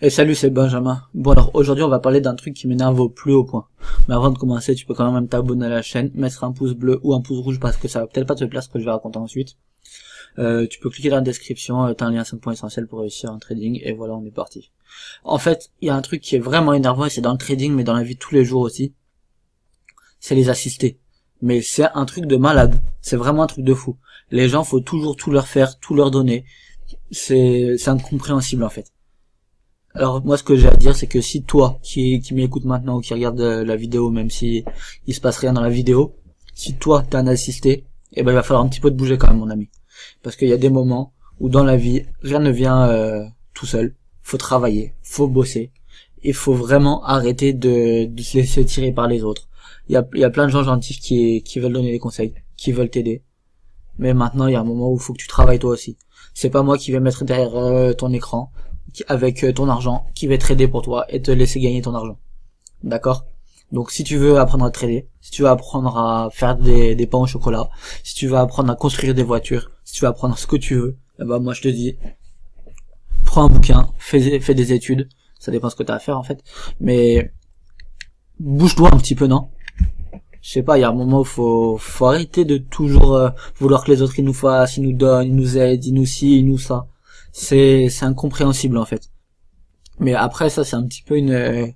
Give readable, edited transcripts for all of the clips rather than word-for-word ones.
Et salut, c'est Benjamin. Bon alors, aujourd'hui on va parler d'un truc qui m'énerve au plus haut point. Mais avant de commencer, tu peux quand même t'abonner à la chaîne, mettre un pouce bleu ou un pouce rouge parce que ça va peut-être pas te plaire ce que je vais raconter ensuite. Tu peux cliquer dans la description, t'as un lien 5 points essentiels pour réussir un trading, et voilà, on est parti. En fait, il y a un truc qui est vraiment énervant, et c'est dans le trading, mais dans la vie de tous les jours aussi. C'est les assistés. Mais c'est un truc de malade. C'est vraiment un truc de fou. Les gens, faut toujours tout leur faire, tout leur donner. C'est incompréhensible en fait. Alors moi ce que j'ai à dire c'est que si toi qui m'écoute maintenant ou qui regarde la vidéo même si il se passe rien dans la vidéo, si toi t'es un assisté, eh ben il va falloir un petit peu te bouger quand même mon ami. Parce qu'il y a des moments où dans la vie rien ne vient tout seul, faut travailler, faut bosser, il faut vraiment arrêter de se laisser tirer par les autres. Il y a plein de gens gentils qui veulent donner des conseils, qui veulent t'aider. Mais maintenant il y a un moment où il faut que tu travailles toi aussi. C'est pas moi qui vais mettre derrière ton écran avec ton argent qui va trader pour toi et te laisser gagner ton argent. D'accord? Donc si tu veux apprendre à trader, si tu veux apprendre à faire des pains au chocolat, si tu veux apprendre à construire des voitures, si tu veux apprendre ce que tu veux, eh ben moi je te dis, prends un bouquin, fais des études, ça dépend ce que t'as à faire en fait, mais bouge-toi un petit peu, non? Je sais pas, il y a un moment où faut arrêter de toujours vouloir que les autres ils nous fassent, ils nous donnent, ils nous aident, ils nous ci, ils nous ça. C'est incompréhensible en fait. Mais après ça c'est un petit peu une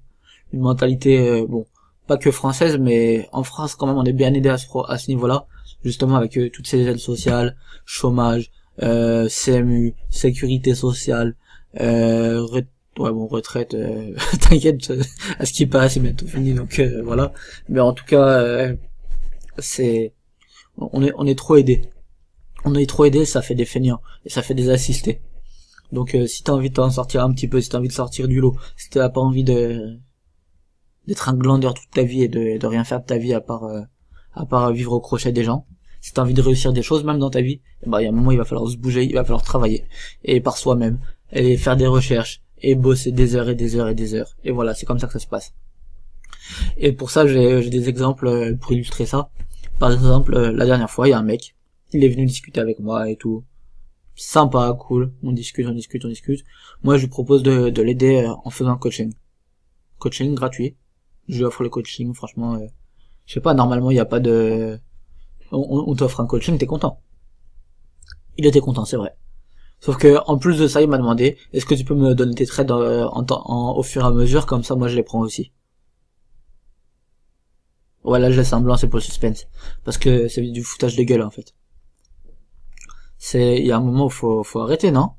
mentalité bon, pas que française mais en France quand même on est bien aidé à ce niveau-là, justement avec toutes ces aides sociales, chômage, CMU, sécurité sociale, retraite, t'inquiète, à ce qui paraît c'est bientôt fini donc voilà. Mais en tout cas c'est on est trop aidé. On est trop aidé, ça fait des feignants et ça fait des assistés. Donc si t'as envie de t'en sortir un petit peu, si t'as envie de sortir du lot, si t'as pas envie d'être un glandeur toute ta vie et de rien faire de ta vie à part vivre au crochet des gens, si t'as envie de réussir des choses même dans ta vie, bah il y a un moment il va falloir se bouger, il va falloir travailler et par soi-même et faire des recherches et bosser des heures et des heures et des heures. Et voilà, c'est comme ça que ça se passe. Et pour ça j'ai des exemples pour illustrer ça. Par exemple, la dernière fois, il y a un mec, il est venu discuter avec moi et tout. Sympa, cool, on discute. Moi, je lui propose de l'aider en faisant un coaching. Coaching gratuit. Je lui offre le coaching, franchement, je sais pas, normalement, il n'y a pas de... On t'offre un coaching, t'es content. Il était content, c'est vrai. Sauf que, en plus de ça, il m'a demandé, est-ce que tu peux me donner tes trades au fur et à mesure, comme ça, moi, je les prends aussi. Ouais, là, je laisse un blanc, c'est pour le suspense. Parce que c'est du foutage de gueule, en fait. Il y a un moment où faut arrêter, non?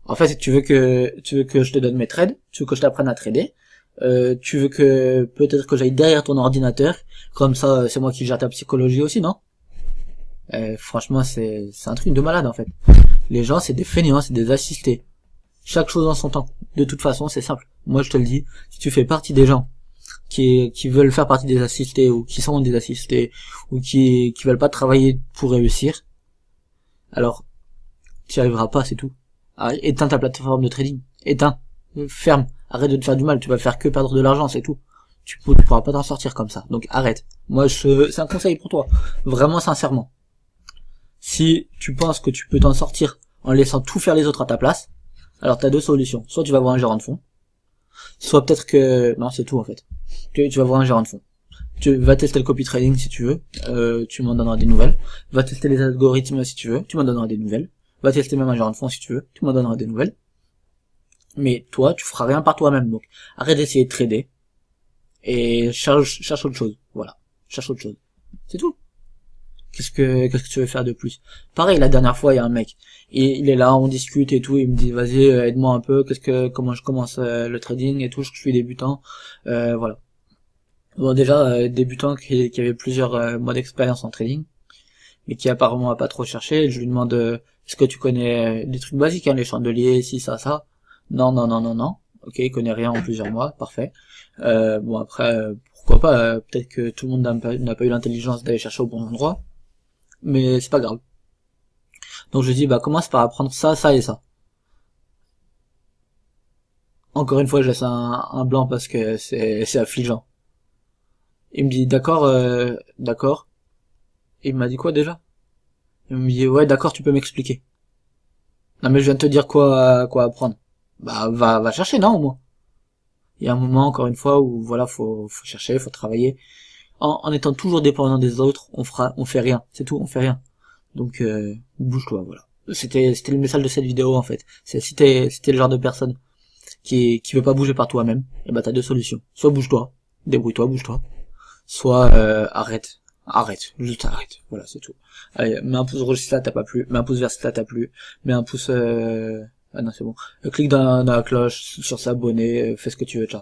En fait, tu veux que je te donne mes trades, tu veux que je t'apprenne à trader, tu veux que peut-être que j'aille derrière ton ordinateur, comme ça c'est moi qui gère ta psychologie aussi, non? Franchement, c'est un truc de malade en fait. Les gens, c'est des fainéants, c'est des assistés. Chaque chose en son temps. De toute façon, c'est simple. Moi, je te le dis, si tu fais partie des gens qui veulent faire partie des assistés ou qui sont des assistés ou qui veulent pas travailler pour réussir, alors tu n'y arriveras pas, c'est tout. Éteins ta plateforme de trading. Éteins. Ferme. Arrête de te faire du mal. Tu vas faire que perdre de l'argent, c'est tout. Tu pourras pas t'en sortir comme ça. Donc arrête. Moi, c'est un conseil pour toi. Vraiment sincèrement. Si tu penses que tu peux t'en sortir en laissant tout faire les autres à ta place, alors t'as deux solutions. Soit tu vas voir un gérant de fonds. Soit peut-être que... Non, c'est tout en fait. Tu vas voir un gérant de fonds. Tu vas tester le copy trading si tu veux. Tu m'en donneras des nouvelles. Va tester les algorithmes si tu veux. Tu m'en donneras des nouvelles. Va tester même un gérant de fonds si tu veux, tu m'en donneras des nouvelles. Mais toi, tu feras rien par toi-même, donc arrête d'essayer de trader et cherche autre chose. Voilà, cherche autre chose. C'est tout. Qu'est-ce que tu veux faire de plus? Pareil, la dernière fois, il y a un mec, et il est là, on discute et tout, il me dit vas-y, aide-moi un peu, comment je commence le trading et tout, je suis débutant, voilà. Bon déjà débutant qui avait plusieurs mois d'expérience en trading, mais qui apparemment a pas trop cherché. Je lui demande est-ce que tu connais des trucs basiques, hein, les chandeliers, si ça. Non. Ok, il connaît rien en plusieurs mois, parfait. Bon après, pourquoi pas, peut-être que tout le monde n'a pas eu l'intelligence d'aller chercher au bon endroit, mais c'est pas grave. Donc je dis bah commence par apprendre ça et ça. Encore une fois, je laisse un blanc parce que c'est affligeant. Il me dit d'accord. Et il m'a dit quoi déjà? Il me dit ouais d'accord, tu peux m'expliquer. Non mais je viens de te dire quoi apprendre. Bah va chercher, non, au moins. Il y a un moment, encore une fois, où voilà, faut chercher, faut travailler. En étant toujours dépendant des autres, on fait rien. C'est tout, on fait rien. Donc, bouge-toi, voilà. C'était le message de cette vidéo, en fait. C'est si t'es le genre de personne qui veut pas bouger par toi-même, et bah t'as deux solutions. Soit bouge-toi, débrouille-toi, bouge-toi. Soit, arrête, juste arrête. Voilà, c'est tout. Allez, mets un pouce rouge si ça t'a pas plu, mets un pouce vert si ça t'a plu, mets un pouce, ah non, c'est bon. Clique dans la cloche, sur s'abonner, fais ce que tu veux, ciao.